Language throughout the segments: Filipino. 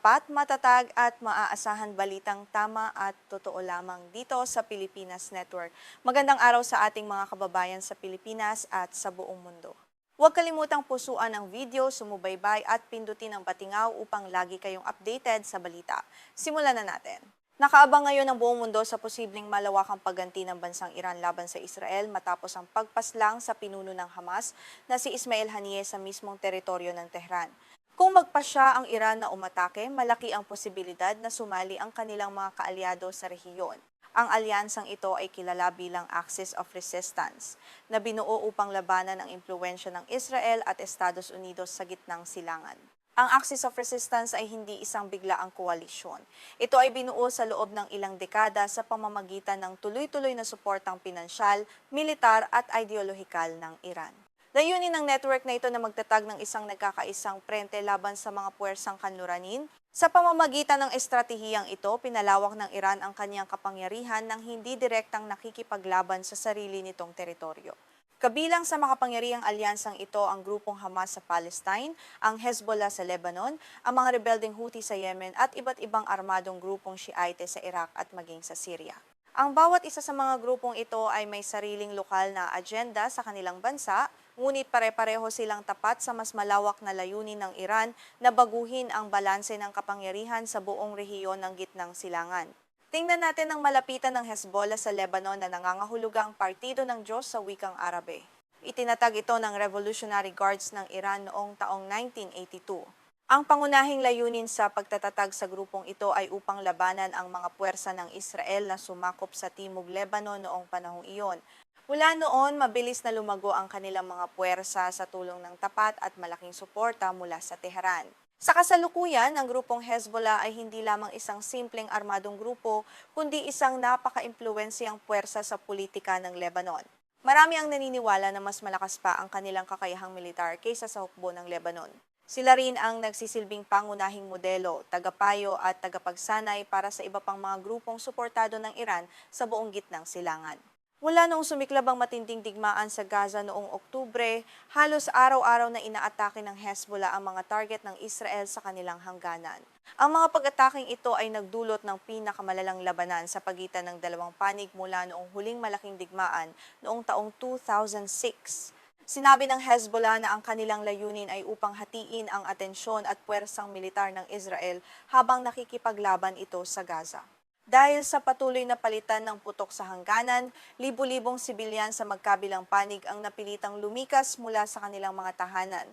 tapat, matatag at maaasahan balitang tama at totoo lamang dito sa Pilipinas Network. Magandang araw sa ating mga kababayan sa Pilipinas at sa buong mundo. Huwag kalimutang pusuan ang video, sumubaybay at pindutin ang patingaw upang lagi kayong updated sa balita. Simulan na natin. Nakaabang ngayon ang buong mundo sa posibleng malawakang pagganti ng bansang Iran laban sa Israel matapos ang pagpaslang sa pinuno ng Hamas na si Ismail Haniyeh sa mismong teritoryo ng Tehran. Kung magpasya ang Iran na umatake, malaki ang posibilidad na sumali ang kanilang mga kaalyado sa rehiyon. Ang alyansang ito ay kilala bilang Axis of Resistance, na binuo upang labanan ang impluwensya ng Israel at Estados Unidos sa gitnang silangan. Ang Axis of Resistance ay hindi isang biglaang koalisyon. Ito ay binuo sa loob ng ilang dekada sa pamamagitan ng tuloy-tuloy na suportang pinansyal, militar at ideolohikal ng Iran. Layunin ng network na ito na magtatag ng isang nagkakaisang prente laban sa mga puwersang kanluranin. Sa pamamagitan ng estratehiyang ito, pinalawak ng Iran ang kanyang kapangyarihan ng hindi direktang nakikipaglaban sa sarili nitong teritoryo. Kabilang sa makapangyarihang alyansang ito ang grupong Hamas sa Palestine, ang Hezbollah sa Lebanon, ang mga rebeldeng Houthi sa Yemen at iba't ibang armadong grupong Shiite sa Iraq at maging sa Syria. Ang bawat isa sa mga grupong ito ay may sariling lokal na agenda sa kanilang bansa, ngunit pare-pareho silang tapat sa mas malawak na layunin ng Iran na baguhin ang balanse ng kapangyarihan sa buong rehiyon ng gitnang silangan. Tingnan natin ang malapitan ng Hezbollah sa Lebanon na nangangahulugang partido ng Diyos sa wikang Arabe. Itinatag ito ng Revolutionary Guards ng Iran noong taong 1982. Ang pangunahing layunin sa pagtatatag sa grupong ito ay upang labanan ang mga puwersa ng Israel na sumakop sa Timog Lebanon noong panahong iyon. Mula noon, mabilis na lumago ang kanilang mga puwersa sa tulong ng tapat at malaking suporta mula sa Tehran. Sa kasalukuyan, ang grupong Hezbollah ay hindi lamang isang simpleng armadong grupo, kundi isang napaka-impluwensyang puwersa sa politika ng Lebanon. Marami ang naniniwala na mas malakas pa ang kanilang kakayahang militar kaysa sa hukbo ng Lebanon. Sila rin ang nagsisilbing pangunahing modelo, tagapayo at tagapagsanay para sa iba pang mga grupong suportado ng Iran sa buong gitnang silangan. Mula noong sumiklab ang matinding digmaan sa Gaza noong Oktubre, halos araw-araw na inaatake ng Hezbollah ang mga target ng Israel sa kanilang hangganan. Ang mga pag-ataking ito ay nagdulot ng pinakamalalang labanan sa pagitan ng dalawang panig mula noong huling malaking digmaan noong taong 2006. Sinabi ng Hezbollah na ang kanilang layunin ay upang hatiin ang atensyon at puwersang militar ng Israel habang nakikipaglaban ito sa Gaza. Dahil sa patuloy na palitan ng putok sa hangganan, libu-libong sibilyan sa magkabilang panig ang napilitang lumikas mula sa kanilang mga tahanan.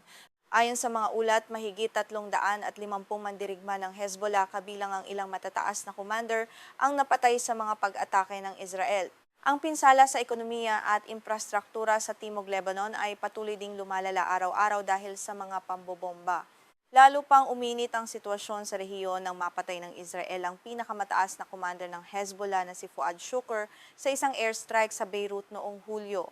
Ayon sa mga ulat, mahigit 350 mandirigma ng Hezbollah kabilang ang ilang matataas na commander ang napatay sa mga pag-atake ng Israel. Ang pinsala sa ekonomiya at infrastruktura sa Timog Lebanon ay patuloy ding lumalala araw-araw dahil sa mga pambobomba. Lalo pang uminit ang sitwasyon sa rehiyon nang mapatay ng Israel ang pinakamataas na commander ng Hezbollah na si Fuad Shukr sa isang airstrike sa Beirut noong Hulyo.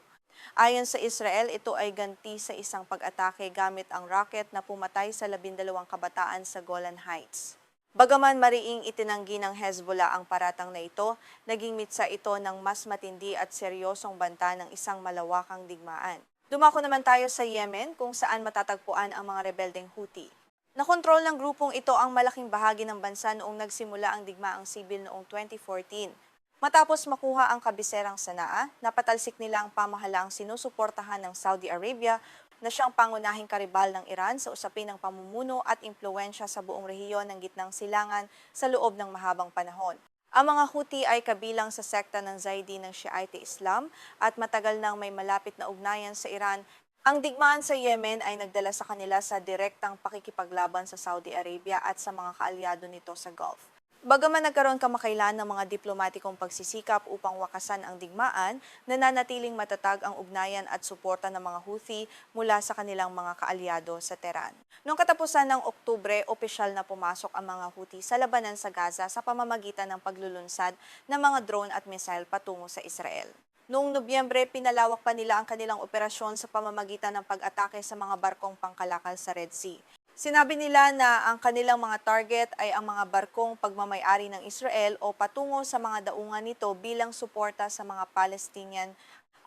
Ayon sa Israel, ito ay ganti sa isang pag-atake gamit ang rocket na pumatay sa 12 kabataan sa Golan Heights. Bagaman mariing itinanggi ng Hezbollah ang paratang na ito, naging mitsa ito ng mas matindi at seryosong banta ng isang malawakang digmaan. Dumako naman tayo sa Yemen kung saan matatagpuan ang mga rebeldeng Houthi. Nakontrol ng grupong ito ang malaking bahagi ng bansa noong nagsimula ang digmaang sibil noong 2014. Matapos makuha ang kabiserang Sanaa, napatalsik nila ang pamahalaang sinusuportahan ng Saudi Arabia na siyang pangunahing karibal ng Iran sa usapin ng pamumuno at impluwensya sa buong rehiyon ng gitnang silangan sa loob ng mahabang panahon. Ang mga Houthi ay kabilang sa sekta ng Zaidi ng Shiite Islam at matagal nang may malapit na ugnayan sa Iran. Ang digmaan sa Yemen ay nagdala sa kanila sa direktang pakikipaglaban sa Saudi Arabia at sa mga kaalyado nito sa Gulf. Bagaman nagkaroon kamakailan ng mga diplomatikong pagsisikap upang wakasan ang digmaan, nananatiling matatag ang ugnayan at suporta ng mga Houthi mula sa kanilang mga kaalyado sa Tehran. Noong katapusan ng Oktubre, opisyal na pumasok ang mga Houthi sa labanan sa Gaza sa pamamagitan ng paglulunsad ng mga drone at missile patungo sa Israel. Noong Nobyembre, pinalawak pa nila ang kanilang operasyon sa pamamagitan ng pag-atake sa mga barkong pangkalakal sa Red Sea. Sinabi nila na ang kanilang mga target ay ang mga barkong pagmamay-ari ng Israel o patungo sa mga daungan nito bilang suporta sa mga Palestinian.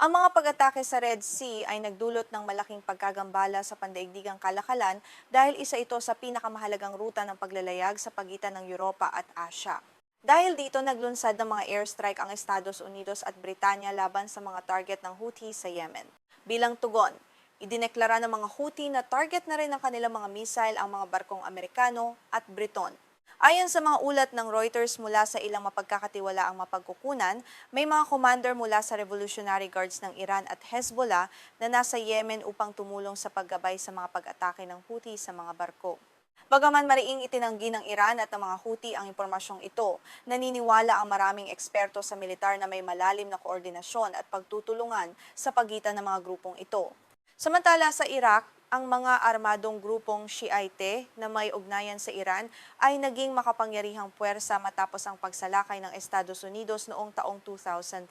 Ang mga pag-atake sa Red Sea ay nagdulot ng malaking pagkagambala sa pandaigdigang kalakalan dahil isa ito sa pinakamahalagang ruta ng paglalayag sa pagitan ng Europa at Asya. Dahil dito naglunsad ng mga airstrike ang Estados Unidos at Britanya laban sa mga target ng Houthi sa Yemen. Bilang tugon, idineklara ng mga Houthi na target na rin ng kanilang mga missile ang mga barkong Amerikano at Briton. Ayon sa mga ulat ng Reuters mula sa ilang mapagkakatiwalaang mapagkukunan, may mga commander mula sa Revolutionary Guards ng Iran at Hezbollah na nasa Yemen upang tumulong sa paggabay sa mga pag-atake ng Houthi sa mga barko. Bagaman mariing itinanggi ng Iran at ng mga Houthi ang impormasyong ito, naniniwala ang maraming eksperto sa militar na may malalim na koordinasyon at pagtutulungan sa pagitan ng mga grupong ito. Samantala sa Iraq, ang mga armadong grupong Shiite na may ugnayan sa Iran ay naging makapangyarihang puwersa matapos ang pagsalakay ng Estados Unidos noong taong 2003.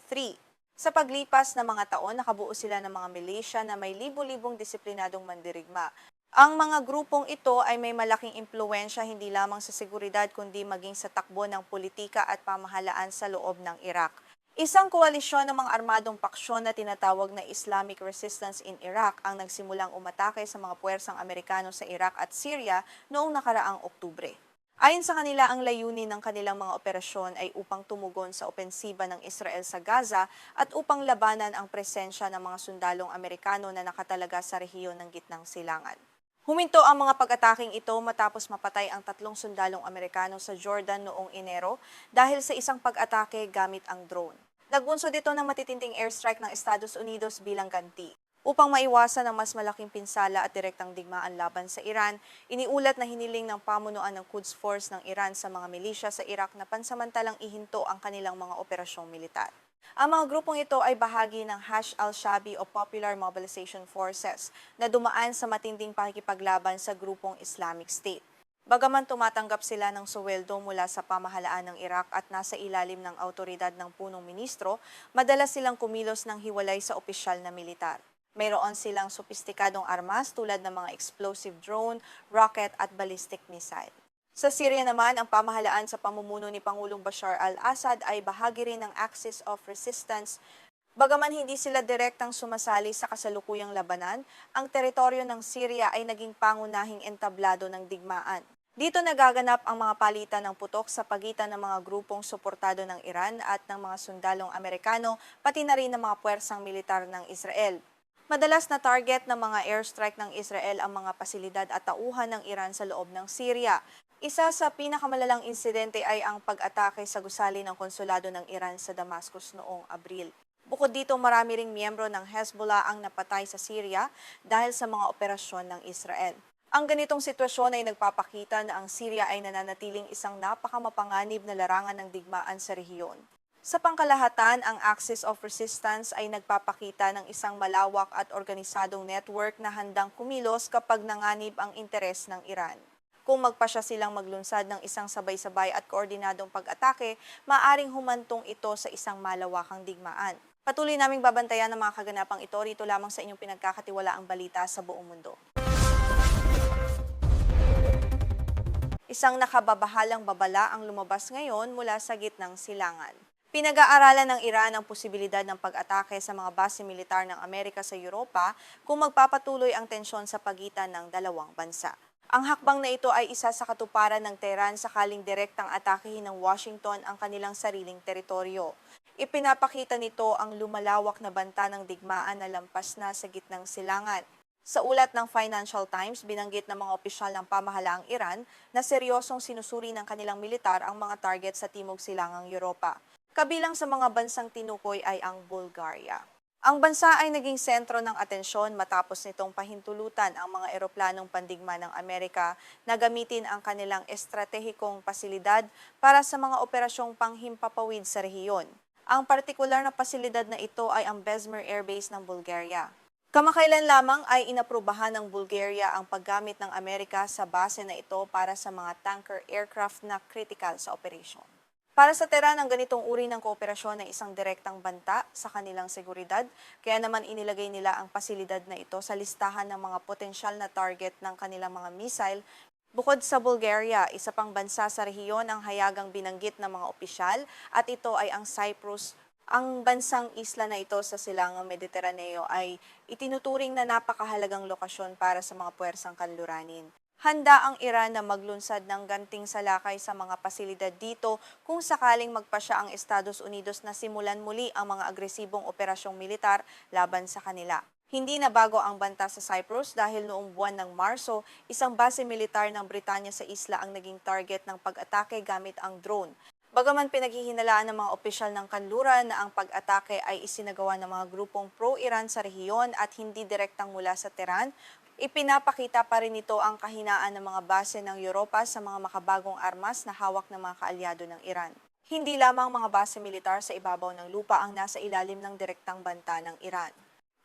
Sa paglipas ng mga taon, nakabuo sila ng mga milisya na may libo-libong disiplinadong mandirigma. Ang mga grupong ito ay may malaking impluwensya hindi lamang sa seguridad kundi maging sa takbo ng politika at pamahalaan sa loob ng Iraq. Isang koalisyon ng mga armadong paksyon na tinatawag na Islamic Resistance in Iraq ang nagsimulang umatake sa mga puwersang Amerikano sa Iraq at Syria noong nakaraang Oktubre. Ayon sa kanila, ang layunin ng kanilang mga operasyon ay upang tumugon sa opensiba ng Israel sa Gaza at upang labanan ang presensya ng mga sundalong Amerikano na nakatalaga sa rehiyon ng Gitnang Silangan. Huminto ang mga pag-ataking ito matapos mapatay ang 3 sundalong Amerikano sa Jordan noong Enero dahil sa isang pag-atake gamit ang drone. Nagbunsod ito ng matitinding airstrike ng Estados Unidos bilang ganti. Upang maiwasan ang mas malaking pinsala at direktang digmaan laban sa Iran, iniulat na hiniling ng pamunuan ng Quds Force ng Iran sa mga milisya sa Iraq na pansamantalang ihinto ang kanilang mga operasyong militar. Ang mga grupong ito ay bahagi ng Hashd al-Shaabi o Popular Mobilization Forces na dumaan sa matinding pakikipaglaban sa grupong Islamic State. Bagaman tumatanggap sila ng suweldo mula sa pamahalaan ng Iraq at nasa ilalim ng autoridad ng punong ministro, madalas silang kumilos ng hiwalay sa opisyal na militar. Mayroon silang sopistikadong armas tulad ng mga explosive drone, rocket at ballistic missile. Sa Syria naman, ang pamahalaan sa pamumuno ni Pangulong Bashar al-Assad ay bahagi rin ng Axis of Resistance. Bagaman hindi sila direktang sumasali sa kasalukuyang labanan, ang teritoryo ng Syria ay naging pangunahing entablado ng digmaan. Dito nagaganap ang mga palitan ng putok sa pagitan ng mga grupong suportado ng Iran at ng mga sundalong Amerikano, pati na rin ng mga puwersang militar ng Israel. Madalas na target ng mga airstrike ng Israel ang mga pasilidad at tauhan ng Iran sa loob ng Syria. Isa sa pinakamalalang insidente ay ang pag-atake sa gusali ng konsulado ng Iran sa Damascus noong Abril. Bukod dito, marami ring miyembro ng Hezbollah ang napatay sa Syria dahil sa mga operasyon ng Israel. Ang ganitong sitwasyon ay nagpapakita na ang Syria ay nananatiling isang napakamapanganib na larangan ng digmaan sa rehiyon. Sa pangkalahatan, ang Axis of Resistance ay nagpapakita ng isang malawak at organisadong network na handang kumilos kapag nanganib ang interes ng Iran. Kung magpasya silang maglunsad ng isang sabay-sabay at koordinadong pag-atake, maaaring humantong ito sa isang malawakang digmaan. Patuloy naming babantayan ang mga kaganapang ito rito lamang sa inyong pinagkakatiwalaang balita sa buong mundo. Isang nakababahalang babala ang lumabas ngayon mula sa gitnang silangan. Pinag-aaralan ng Iran ang posibilidad ng pag-atake sa mga base militar ng Amerika sa Europa kung magpapatuloy ang tensyon sa pagitan ng dalawang bansa. Ang hakbang na ito ay isa sa katuparan ng Tehran sakaling direktang atakehin ng Washington ang kanilang sariling teritoryo. Ipinapakita nito ang lumalawak na banta ng digmaan na lampas na sa gitnang silangan. Sa ulat ng Financial Times, binanggit ng mga opisyal ng pamahalaang Iran na seryosong sinusuri ng kanilang militar ang mga target sa Timog Silangang Europa. Kabilang sa mga bansang tinukoy ay ang Bulgaria. Ang bansa ay naging sentro ng atensyon matapos nitong pahintulutan ang mga eroplanong pandigma ng Amerika na gamitin ang kanilang estratehikong pasilidad para sa mga operasyong panghimpapawid sa rehiyon. Ang partikular na pasilidad na ito ay ang Bezmer Air Base ng Bulgaria. Kamakailan lamang ay inaprubahan ng Bulgaria ang paggamit ng Amerika sa base na ito para sa mga tanker aircraft na critical sa operasyon. Para sa Tehran, ang ganitong uri ng kooperasyon ay isang direktang banta sa kanilang seguridad, kaya naman inilagay nila ang pasilidad na ito sa listahan ng mga potensyal na target ng kanilang mga missile. Bukod sa Bulgaria, isa pang bansa sa rehiyon ang hayagang binanggit ng mga opisyal at ito ay ang Cyprus. Ang bansang isla na ito sa silangang Mediteraneo ay itinuturing na napakahalagang lokasyon para sa mga puwersang kanluranin. Handa ang Iran na maglunsad ng ganting salakay sa mga pasilidad dito kung sakaling magpasya ang Estados Unidos na simulan muli ang mga agresibong operasyong militar laban sa kanila. Hindi na bago ang banta sa Cyprus dahil noong buwan ng Marso, isang base militar ng Britanya sa isla ang naging target ng pag-atake gamit ang drone. Bagaman pinaghihinalaan ng mga opisyal ng kanluran na ang pag-atake ay isinagawa ng mga grupong pro-Iran sa rehiyon at hindi direktang mula sa Tehran, ipinapakita pa rin ito ang kahinaan ng mga base ng Europa sa mga makabagong armas na hawak ng mga kaalyado ng Iran. Hindi lamang mga base militar sa ibabaw ng lupa ang nasa ilalim ng direktang banta ng Iran.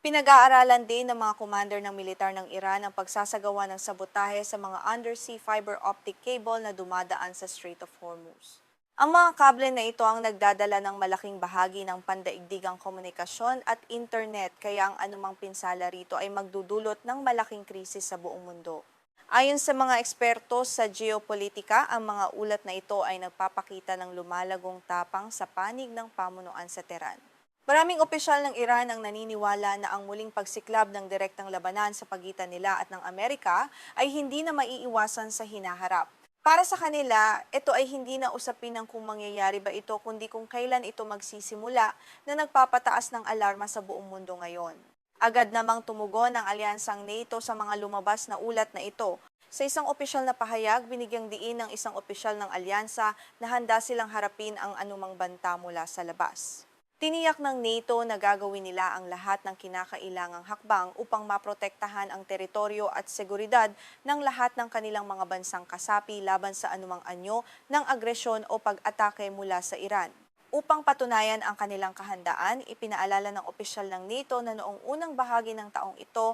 Pinag-aaralan din ng mga commander ng militar ng Iran ang pagsasagawa ng sabotahe sa mga undersea fiber optic cable na dumadaan sa Strait of Hormuz. Ang mga kable na ito ang nagdadala ng malaking bahagi ng pandaigdigang komunikasyon at internet kaya ang anumang pinsala rito ay magdudulot ng malaking krisis sa buong mundo. Ayon sa mga eksperto sa geopolitika, ang mga ulat na ito ay nagpapakita ng lumalagong tapang sa panig ng pamunuan sa Tehran. Maraming opisyal ng Iran ang naniniwala na ang muling pagsiklab ng direktang labanan sa pagitan nila at ng Amerika ay hindi na maiiwasan sa hinaharap. Para sa kanila, ito ay hindi na usapin ng kung mangyayari ba ito kundi kung kailan ito magsisimula na nagpapataas ng alarma sa buong mundo ngayon. Agad namang tumugon ang alyansang NATO sa mga lumabas na ulat na ito. Sa isang opisyal na pahayag, binigyang diin ng isang opisyal ng alyansa na handa silang harapin ang anumang banta mula sa labas. Tiniyak ng NATO na gagawin nila ang lahat ng kinakailangang hakbang upang maprotektahan ang teritoryo at seguridad ng lahat ng kanilang mga bansang kasapi laban sa anumang anyo ng agresyon o pag-atake mula sa Iran. Upang patunayan ang kanilang kahandaan, ipinaalala ng opisyal ng NATO na noong unang bahagi ng taong ito,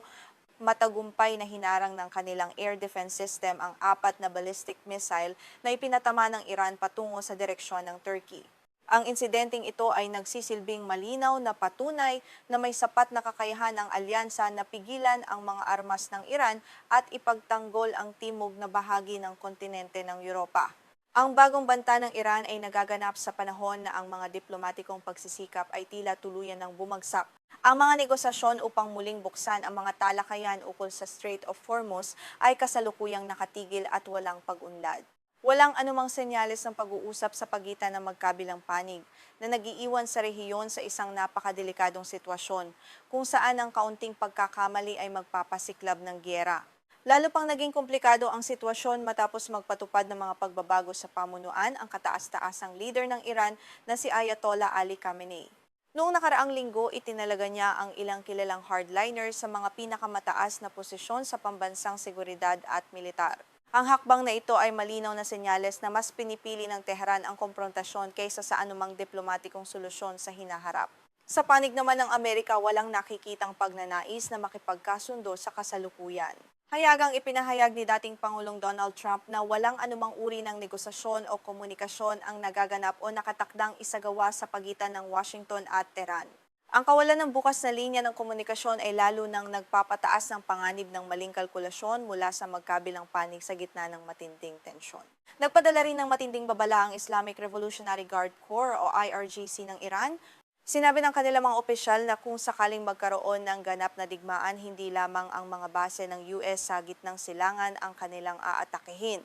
matagumpay na hinarang ng kanilang air defense system ang 4 na ballistic missile na ipinatama ng Iran patungo sa direksyon ng Turkey. Ang insidenteng ito ay nagsisilbing malinaw na patunay na may sapat na kakayahan ang alyansa na pigilan ang mga armas ng Iran at ipagtanggol ang timog na bahagi ng kontinente ng Europa. Ang bagong banta ng Iran ay nagaganap sa panahon na ang mga diplomatikong pagsisikap ay tila tuluyan ng bumagsak. Ang mga negosasyon upang muling buksan ang mga talakayan ukol sa Strait of Hormuz ay kasalukuyang nakatigil at walang pag-unlad. Walang anumang senyales ng pag-uusap sa pagitan ng magkabilang panig na nagiiwan sa rehiyon sa isang napakadelikadong sitwasyon kung saan ang kaunting pagkakamali ay magpapasiklab ng giyera. Lalo pang naging komplikado ang sitwasyon matapos magpatupad ng mga pagbabago sa pamunuan ang kataas-taasang leader ng Iran na si Ayatollah Ali Khamenei. Noong nakaraang linggo, itinalaga niya ang ilang kilalang hardliners sa mga pinakamataas na posisyon sa pambansang seguridad at militar. Ang hakbang na ito ay malinaw na senyales na mas pinipili ng Tehran ang komprontasyon kaysa sa anumang diplomatikong solusyon sa hinaharap. Sa panig naman ng Amerika, walang nakikitang pagnanais na makipagkasundo sa kasalukuyan. Hayagang ipinahayag ni dating Pangulong Donald Trump na walang anumang uri ng negosasyon o komunikasyon ang nagaganap o nakatakdang isagawa sa pagitan ng Washington at Tehran. Ang kawalan ng bukas na linya ng komunikasyon ay lalo nang nagpapataas ng panganib ng maling kalkulasyon mula sa magkabilang panig sa gitna ng matinding tensyon. Nagpadala rin ng matinding babala ang Islamic Revolutionary Guard Corps o IRGC ng Iran. Sinabi ng kanilang mga opisyal na kung sakaling magkaroon ng ganap na digmaan, hindi lamang ang mga base ng US sa gitnang silangan ang kanilang aatakehin.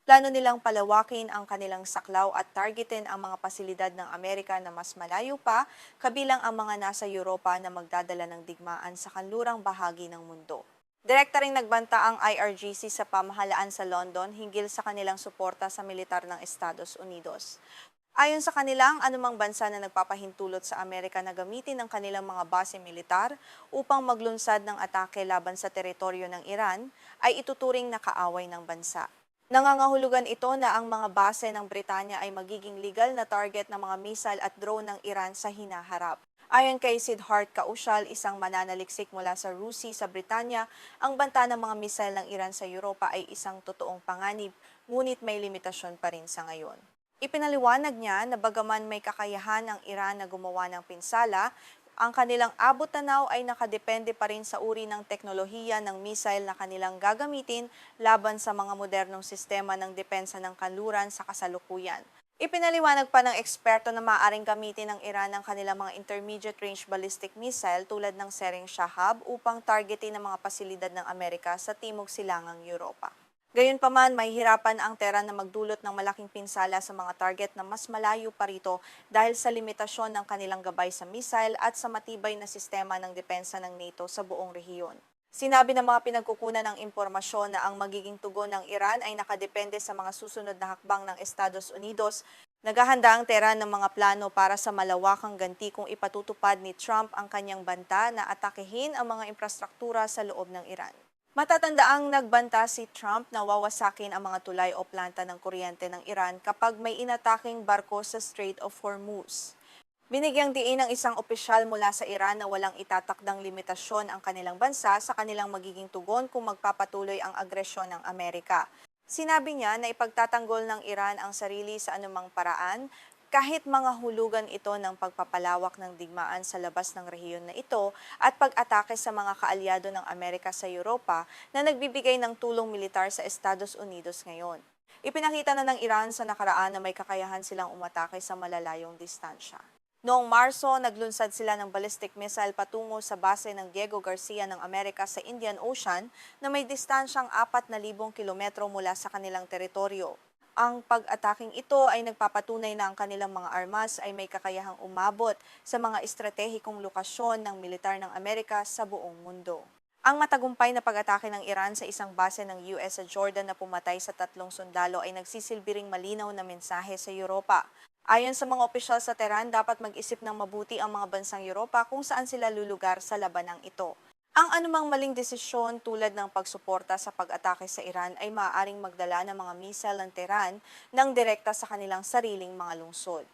Plano nilang palawakin ang kanilang saklaw at targetin ang mga pasilidad ng Amerika na mas malayo pa, kabilang ang mga nasa Europa na magdadala ng digmaan sa kanlurang bahagi ng mundo. Direkta ring nagbanta ang IRGC sa pamahalaan sa London hinggil sa kanilang suporta sa militar ng Estados Unidos. Ayon sa kanilang, anumang bansa na nagpapahintulot sa Amerika na gamitin ang kanilang mga base militar upang maglunsad ng atake laban sa teritoryo ng Iran ay ituturing na kaaway ng bansa. Nangangahulugan ito na ang mga base ng Britanya ay magiging legal na target ng mga missile at drone ng Iran sa hinaharap. Ayon kay Siddharth Kaushal, isang mananaliksik mula sa Rusi sa Britanya, ang banta ng mga missile ng Iran sa Europa ay isang totoong panganib, ngunit may limitasyon pa rin sa ngayon. Ipinaliwanag niya na bagaman may kakayahan ang Iran na gumawa ng pinsala, ang kanilang abot-tanaw ay nakadepende pa rin sa uri ng teknolohiya ng missile na kanilang gagamitin laban sa mga modernong sistema ng depensa ng kanluran sa kasalukuyan. Ipinaliwanag pa ng eksperto na maaaring gamitin ng Iran ang kanilang mga intermediate range ballistic missile tulad ng Sereng Shahab upang targetin ang mga pasilidad ng Amerika sa timog silangang Europa. Gayunpaman, may hirapan ang Tehran na magdulot ng malaking pinsala sa mga target na mas malayo pa rito dahil sa limitasyon ng kanilang gabay sa missile at sa matibay na sistema ng depensa ng NATO sa buong rehiyon. Sinabi ng mga pinagkukunan ng impormasyon na ang magiging tugon ng Iran ay nakadepende sa mga susunod na hakbang ng Estados Unidos. Naghahanda ang Tehran ng mga plano para sa malawakang ganti kung ipatutupad ni Trump ang kanyang banta na atakehin ang mga infrastruktura sa loob ng Iran. Matatandaang nagbanta si Trump na wawasakin ang mga tulay o planta ng kuryente ng Iran kapag may inataking barko sa Strait of Hormuz. Binigyang diin ng isang opisyal mula sa Iran na walang itatakdang limitasyon ang kanilang bansa sa kanilang magiging tugon kung magpapatuloy ang agresyon ng Amerika. Sinabi niya na ipagtatanggol ng Iran ang sarili sa anumang paraan kahit mga hulugan ito ng pagpapalawak ng digmaan sa labas ng rehiyon na ito at pag-atake sa mga kaalyado ng Amerika sa Europa na nagbibigay ng tulong militar sa Estados Unidos ngayon. Ipinakita na ng Iran sa nakaraan na may kakayahan silang umatake sa malalayong distansya. Noong Marso, naglunsad sila ng ballistic missile patungo sa base ng Diego Garcia ng Amerika sa Indian Ocean na may distansyang 4,000 kilometro mula sa kanilang teritoryo. Ang pag-ataking ito ay nagpapatunay na ang kanilang mga armas ay may kakayahang umabot sa mga estratehikong lokasyon ng militar ng Amerika sa buong mundo. Ang matagumpay na pag-atake ng Iran sa isang base ng US sa Jordan na pumatay sa 3 sundalo ay nagsisilbing malinaw na mensahe sa Europa. Ayon sa mga opisyal sa Tehran, dapat mag-isip ng mabuti ang mga bansang Europa kung saan sila lulugar sa labanang ito. Ang anumang maling desisyon tulad ng pagsuporta sa pag-atake sa Iran ay maaaring magdala ng mga missile ng Tehran ng direkta sa kanilang sariling mga lungsod.